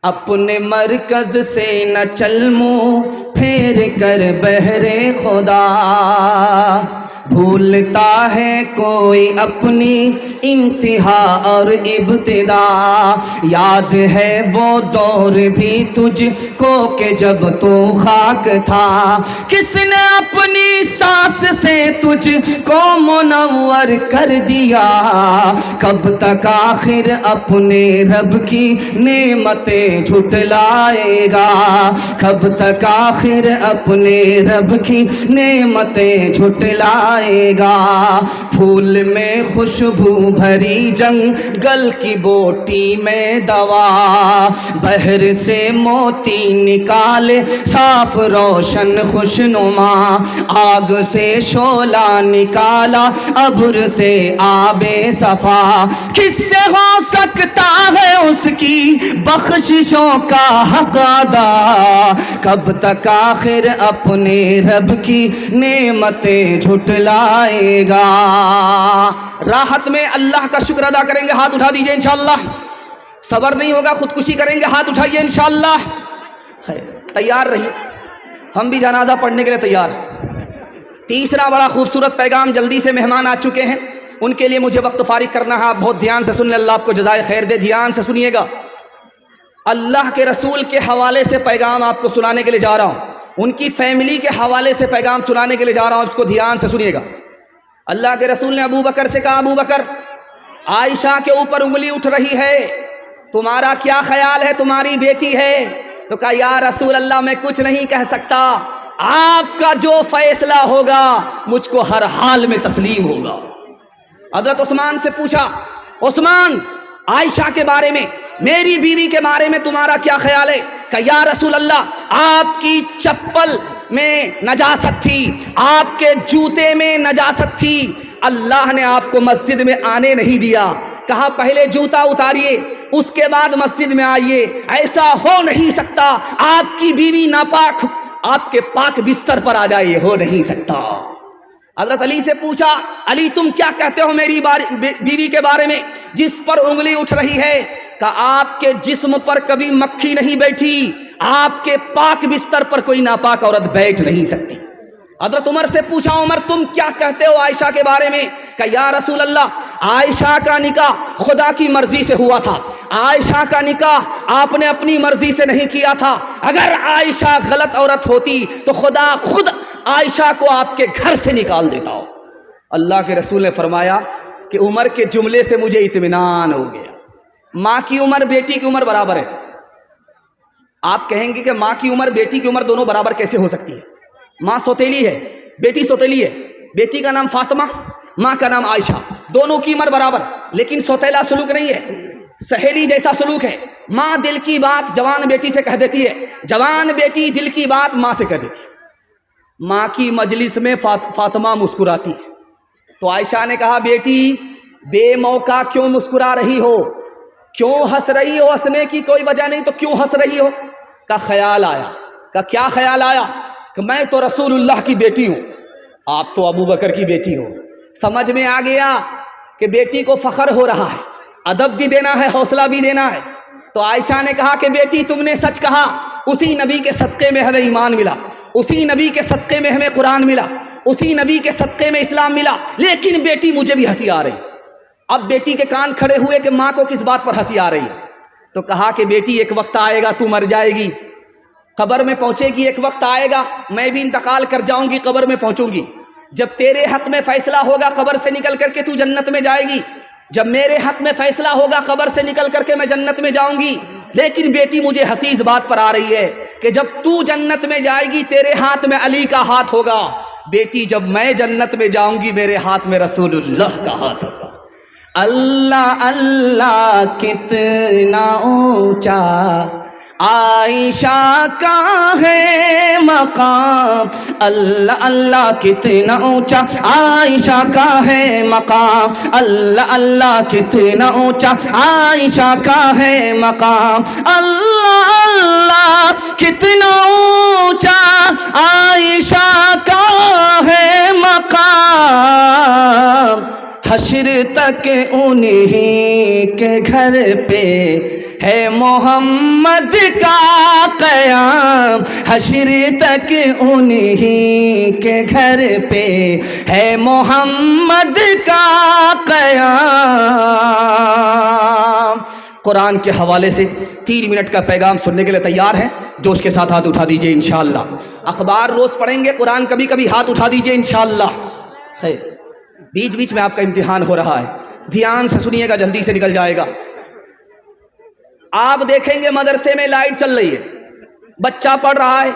اپنے مرکز سے نہ چل منہ پھیر کر بہرے خدا، بھولتا ہے کوئی اپنی انتہا اور ابتدا، یاد ہے وہ دور بھی تجھ کو کہ جب تو خاک تھا، کس نے اپنی سانس سے تجھ کو منور کر دیا، کب تک آخر اپنے رب کی نعمتیں جھٹلائے گا، کب تک آخر اپنے رب کی نعمتیں جھٹلائے گا، پھول میں خوشبو بھری جنگل کی بوٹی میں دوا، بحر سے موتی نکالے صاف روشن خوشنما، آگ سے شعلہ نکالا ابر سے آب صفا، کس سے ہو سکتا ہے اس کی بخششوں کا حق ادا، کب تک آخر اپنے رب کی نعمتیں جھٹلائے گا۔ راحت میں اللہ کا شکر ادا کریں گے، ہاتھ اٹھا دیجئے انشاءاللہ۔ صبر نہیں ہوگا خودکشی کریں گے، ہاتھ اٹھائیے انشاءاللہ۔ خیر، تیار رہیے، ہم بھی جنازہ پڑھنے کے لیے تیار۔ تیسرا بڑا خوبصورت پیغام، جلدی سے مہمان آ چکے ہیں، ان کے لیے مجھے وقت فارغ کرنا ہے، آپ بہت دھیان سے سن لیں، اللہ آپ کو جزائے خیر دے، دھیان سے سنیے گا۔ اللہ کے رسول کے حوالے سے پیغام آپ کو سنانے کے لیے جا رہا ہوں، ان کی فیملی کے حوالے سے پیغام سنانے کے لیے جا رہا ہوں، اس کو دھیان سے سنیے گا۔ اللہ کے رسول نے ابو بکر سے کہا، ابو بکر، عائشہ کے اوپر انگلی اٹھ رہی ہے، تمہارا کیا خیال ہے؟ تمہاری بیٹی ہے۔ تو کہا، یا رسول اللہ میں کچھ نہیں کہہ سکتا، آپ کا جو فیصلہ ہوگا مجھ کو ہر حال میں تسلیم ہوگا۔ حضرت عثمان سے پوچھا، عثمان، عائشہ کے بارے میں، میری بیوی کے بارے میں تمہارا کیا خیال ہے؟ کہ یا رسول اللہ، آپ کی چپل میں نجاست تھی، آپ کے جوتے میں نجاست تھی، اللہ نے آپ کو مسجد میں آنے نہیں دیا، کہا پہلے جوتا اتاریے اس کے بعد مسجد میں آئیے، ایسا ہو نہیں سکتا، آپ کی بیوی ناپاک آپ کے پاک بستر پر آ جائے، ہو نہیں سکتا۔ حضرت علی سے پوچھا، علی تم کیا کہتے ہو میری بیوی کے بارے میں جس پر انگلی اٹھ رہی ہے؟ کہ آپ کے جسم پر کبھی مکھی نہیں بیٹھی، آپ کے پاک بستر پر کوئی ناپاک عورت بیٹھ نہیں سکتی۔ حضرت عمر سے پوچھا، عمر تم کیا کہتے ہو عائشہ کے بارے میں؟ کہ یا رسول اللہ، عائشہ کا نکاح خدا کی مرضی سے ہوا تھا، عائشہ کا نکاح آپ نے اپنی مرضی سے نہیں کیا تھا، اگر عائشہ غلط عورت ہوتی تو خدا خود عائشہ کو آپ کے گھر سے نکال دیتا ہو۔ اللہ کے رسول نے فرمایا کہ عمر کے جملے سے مجھے اطمینان ہو گیا۔ ماں کی عمر بیٹی کی عمر برابر ہے۔ آپ کہیں گے کہ ماں کی عمر بیٹی کی عمر دونوں برابر کیسے ہو سکتی ہے؟ ماں سوتیلی ہے، بیٹی سوتیلی ہے، بیٹی کا نام فاطمہ، ماں کا نام عائشہ، دونوں کی عمر برابر، لیکن سوتیلا سلوک نہیں ہے، سہیلی جیسا سلوک ہے۔ ماں دل کی بات جوان بیٹی سے کہہ دیتی ہے، جوان بیٹی دل کی بات ماں سے کہہ دیتی ہے۔ ماں کی مجلس میں فاطمہ مسکراتی ہے، تو عائشہ نے کہا، بیٹی بے موقع کیوں مسکرا رہی ہو؟ کیوں ہنس رہی ہو؟ ہنسنے کی کوئی وجہ نہیں تو کیوں ہنس رہی ہو؟ کا خیال آیا۔ کا کیا خیال آیا؟ کہ میں تو رسول اللہ کی بیٹی ہوں، آپ تو ابو بکر کی بیٹی ہو۔ سمجھ میں آ گیا کہ بیٹی کو فخر ہو رہا ہے، ادب بھی دینا ہے، حوصلہ بھی دینا ہے۔ تو عائشہ نے کہا کہ بیٹی تم نے سچ کہا، اسی نبی کے صدقے میں ہمیں ایمان ملا، اسی نبی کے صدقے میں ہمیں قرآن ملا، اسی نبی کے صدقے میں اسلام ملا، لیکن بیٹی مجھے بھی ہنسی آ رہی ہے۔ اب بیٹی کے کان کھڑے ہوئے کہ ماں کو کس بات پر ہنسی آ رہی ہے؟ تو کہا کہ بیٹی ایک وقت آئے گا تو مر جائے گی، قبر میں پہنچے گی، ایک وقت آئے گا میں بھی انتقال کر جاؤں گی، قبر میں پہنچوں گی، جب تیرے حق میں فیصلہ ہوگا قبر سے نکل کر کے تو جنت میں جائے گی، جب میرے حق میں فیصلہ ہوگا قبر سے نکل کر کے میں جنت میں جاؤں گی۔ لیکن بیٹی مجھے ہنسی اس بات پر آ رہی ہے کہ جب تو جنت میں جائے گی تیرے ہاتھ میں علی کا ہاتھ ہوگا، بیٹی جب میں جنت میں جاؤں گی میرے ہاتھ میں رسول اللہ کا ہاتھ ہوگا۔ اللہ اللہ کتنا اونچا عائشہ کا ہے مقام، اللہ اللہ کتنا اونچا عائشہ کا ہے مقام، اللہ اللہ کتنا اونچا عائشہ کا ہے مقام، اللہ اللہ کتنا اونچا عائشہ کا ہے مقام، حشر تک انہی کے گھر پہ ہے محمد کا قیام، حشر تک انہی کے گھر پہ ہے محمد کا قیام۔ قرآن کے حوالے سے 3 منٹ کا پیغام سننے کے لیے تیار ہیں؟ جوش کے ساتھ ہاتھ اٹھا دیجئے انشاءاللہ۔ اخبار روز پڑھیں گے، قرآن کبھی کبھی، ہاتھ اٹھا دیجئے انشاءاللہ۔ ہے بیچ بیچ میں آپ کا امتحان ہو رہا ہے، دھیان سے سنیے گا، جلدی سے نکل جائے گا۔ آپ دیکھیں گے مدرسے میں لائٹ چل رہی ہے، بچہ پڑھ رہا ہے،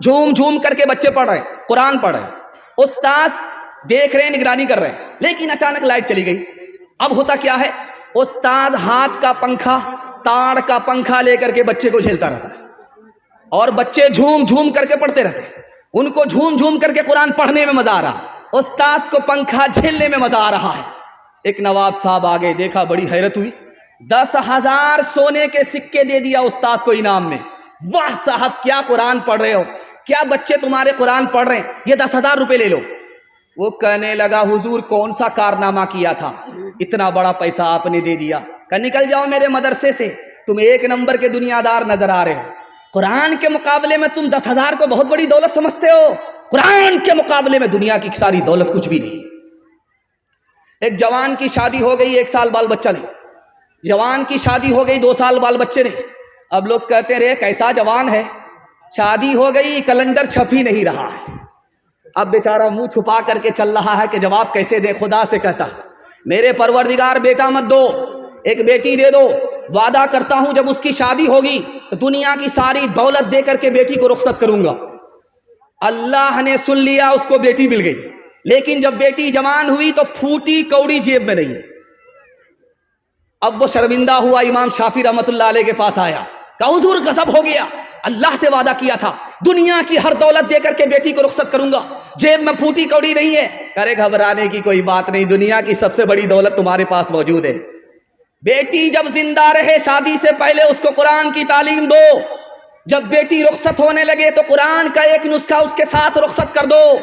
جھوم جھوم کر کے بچے پڑھ رہے ہیں، قرآن پڑھ رہے ہیں، استاذ دیکھ رہے ہیں، نگرانی کر رہے ہیں، لیکن اچانک لائٹ چلی گئی۔ اب ہوتا کیا ہے، استاذ ہاتھ کا پنکھا، تار کا پنکھا لے کر کے بچے کو جھیلتا رہتا ہے، اور بچے جھوم جھوم کر کے پڑھتے رہتے ہیں۔ ان کو جھوم جھوم کر کے قرآن پڑھنے میں مزہ آ رہا، استاذ کو پنکھا جھیلنے میں مزہ آ رہا ہے۔ ایک نواب صاحب آگے، دیکھا، بڑی حیرت ہوئی، 10,000 سونے کے سکے دے دیا استاذ کو انعام میں۔ واہ صاحب، کیا قرآن پڑھ رہے ہو، کیا بچے تمہارے قرآن پڑھ رہے ہیں، یہ 10,000 روپے لے لو۔ وہ کہنے لگا، حضور کون سا کارنامہ کیا تھا، اتنا بڑا پیسہ آپ نے دے دیا؟ کہ نکل جاؤ میرے مدرسے سے، تم 1 نمبر کے دنیا دار نظر آ رہے ہو، قرآن کے مقابلے میں تم 10,000 کو بہت بڑی دولت سمجھتے ہو، قرآن کے مقابلے میں دنیا کی ساری دولت کچھ بھی نہیں۔ ایک جوان کی شادی ہو گئی، 1 سال بال بچہ نہیں، جوان کی شادی ہو گئی، 2 سال بال بچے نہیں۔ اب لوگ کہتے رہے کیسا جوان ہے، شادی ہو گئی، کیلنڈر چھپ ہی نہیں رہا ہے۔ اب بیچارہ منہ چھپا کر کے چل رہا ہے کہ جواب کیسے دے۔ خدا سے کہتا، میرے پروردگار بیٹا مت دو، ایک بیٹی دے دو، وعدہ کرتا ہوں جب اس کی شادی ہوگی تو دنیا کی ساری دولت دے کر کے بیٹی کو رخصت کروں گا۔ اللہ نے سن لیا، اس کو بیٹی مل گئی، لیکن جب بیٹی جوان ہوئی تو پھوٹی کوڑی جیب میں نہیں ہے۔ اب وہ شرمندہ ہوا، امام شافعی رحمۃ اللہ علیہ کے پاس آیا، کہا حضور غضب ہو گیا، اللہ سے وعدہ کیا تھا دنیا کی ہر دولت دے کر کے بیٹی کو رخصت کروں گا، جیب میں پھوٹی کوڑی نہیں ہے۔ کرے گھبرانے کی کوئی بات نہیں، دنیا کی سب سے بڑی دولت تمہارے پاس موجود ہے۔ بیٹی جب زندہ رہے شادی سے پہلے اس کو قرآن کی تعلیم دو، جب بیٹی رخصت ہونے لگے تو قرآن کا ایک نسخہ اس کے ساتھ رخصت کر دو۔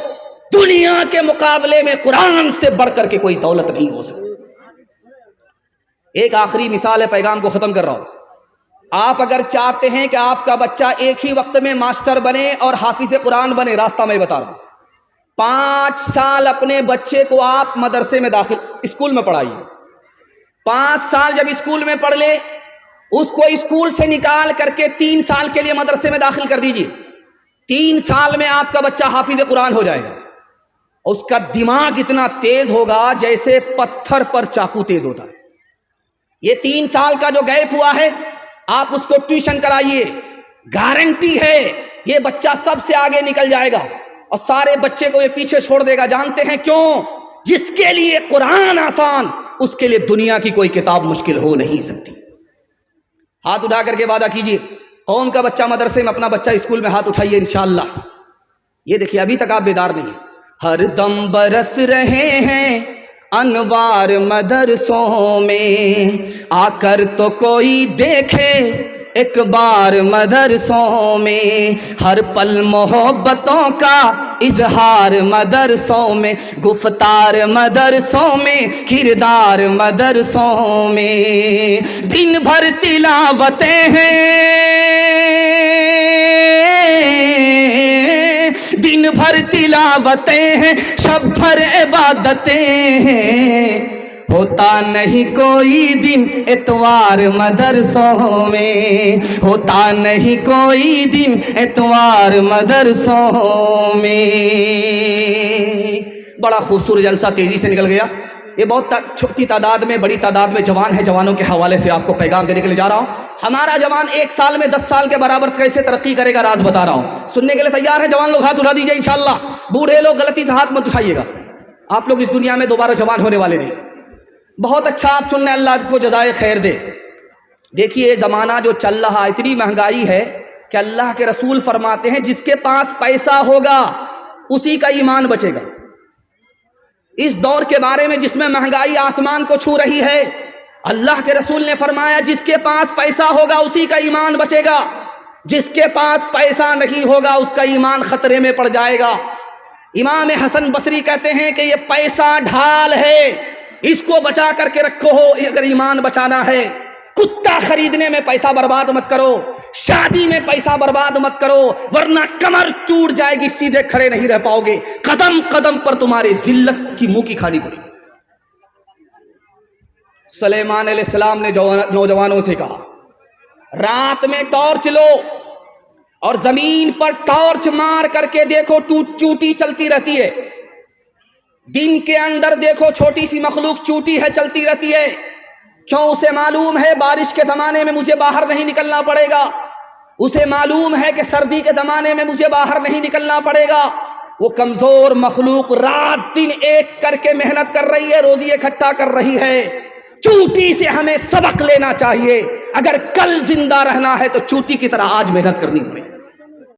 دنیا کے مقابلے میں قرآن سے بڑھ کر کے کوئی دولت نہیں ہو سکتی۔ ایک آخری مثال ہے، پیغام کو ختم کر رہا ہوں۔ آپ اگر چاہتے ہیں کہ آپ کا بچہ ایک ہی وقت میں ماسٹر بنے اور حافظ قرآن بنے، راستہ میں بتا رہا ہوں۔ 5 سال اپنے بچے کو آپ مدرسے میں اسکول میں پڑھائیے۔ 5 سال جب اسکول میں پڑھ لے، اس کو اسکول سے نکال کر کے 3 سال کے لیے مدرسے میں داخل کر دیجیے۔ 3 سال میں آپ کا بچہ حافظ قرآن ہو جائے گا۔ اس کا دماغ اتنا تیز ہوگا جیسے پتھر پر چاقو تیز ہوتا ہے۔ یہ 3 سال کا جو گیپ ہوا ہے، آپ اس کو ٹیوشن کرائیے، گارنٹی ہے یہ بچہ سب سے آگے نکل جائے گا اور سارے بچے کو یہ پیچھے چھوڑ دے گا۔ جانتے ہیں کیوں؟ جس کے لیے قرآن آسان، اس کے لیے دنیا کی کوئی کتاب مشکل ہو نہیں سکتی۔ ہاتھ اٹھا کر کے وعدہ کیجئے، قوم کا بچہ مدرسے میں، اپنا بچہ اسکول میں، ہاتھ اٹھائیے انشاءاللہ۔ یہ دیکھیے، ابھی تک آپ بیدار نہیں ہیں۔ ہر دم برس رہے ہیں انوار مدرسوں میں، آ کر تو کوئی دیکھے ایک بار مدرسوں میں، ہر پل محبتوں کا اظہار مدرسوں میں، گفتار مدرسوں میں، کردار مدرسوں میں، دن بھر تلاوتیں ہیں، دن بھر تلاوتیں ہیں، شب بھر عبادتیں ہیں، ہوتا نہیں کوئی دن اتوار مدرسوں میں، ہوتا نہیں کوئی دن اتوار مدرسوں میں۔ بڑا خوبصورت جلسہ تیزی سے نکل گیا۔ یہ بہت چھوٹی تعداد میں، بڑی تعداد میں جوان ہے، جوانوں کے حوالے سے آپ کو پیغام دینے کے لیے جا رہا ہوں۔ ہمارا جوان 1 سال میں 10 سال کے برابر کیسے ترقی کرے گا، راز بتا رہا ہوں۔ سننے کے لیے تیار ہے جوان لوگ؟ ہاتھ اٹھا دیجئے انشاءاللہ۔ بوڑھے لوگ غلطی سے ہاتھ مت اٹھائیے گا، آپ لوگ اس دنیا میں دوبارہ جوان ہونے والے نہیں۔ بہت اچھا آپ سننے، اللہ کو جزائے خیر دے۔ دیکھیے زمانہ جو چل رہا، اتنی مہنگائی ہے کہ اللہ کے رسول فرماتے ہیں جس کے پاس پیسہ ہوگا اسی کا ایمان بچے گا۔ اس دور کے بارے میں جس میں مہنگائی آسمان کو چھو رہی ہے، اللہ کے رسول نے فرمایا جس کے پاس پیسہ ہوگا اسی کا ایمان بچے گا، جس کے پاس پیسہ نہیں ہوگا اس کا ایمان خطرے میں پڑ جائے گا۔ امام حسن بصری کہتے ہیں کہ یہ پیسہ ڈھال ہے، اس کو بچا کر کے رکھو اگر ایمان بچانا ہے۔ کتا خریدنے میں پیسہ برباد مت کرو، شادی میں پیسہ برباد مت کرو، ورنہ کمر ٹوٹ جائے گی، سیدھے کھڑے نہیں رہ پاؤ گے، قدم قدم پر تمہاری ذلت کی منہ کی کھانی پڑے گی۔ سلیمان علیہ السلام نے نوجوانوں سے کہا رات میں ٹارچ لو اور زمین پر ٹارچ مار کر کے دیکھو چوٹی چلتی رہتی ہے، دن کے اندر دیکھو چھوٹی سی مخلوق چوٹی ہے چلتی رہتی ہے، کیوں؟ اسے معلوم ہے بارش کے زمانے میں مجھے باہر نہیں نکلنا پڑے گا، اسے معلوم ہے کہ سردی کے زمانے میں مجھے باہر نہیں نکلنا پڑے گا۔ وہ کمزور مخلوق رات دن ایک کر کے محنت کر رہی ہے، روزی اکٹھا کر رہی ہے۔ چوٹی سے ہمیں سبق لینا چاہیے، اگر کل زندہ رہنا ہے تو چوٹی کی طرح آج محنت کرنی پڑے گی۔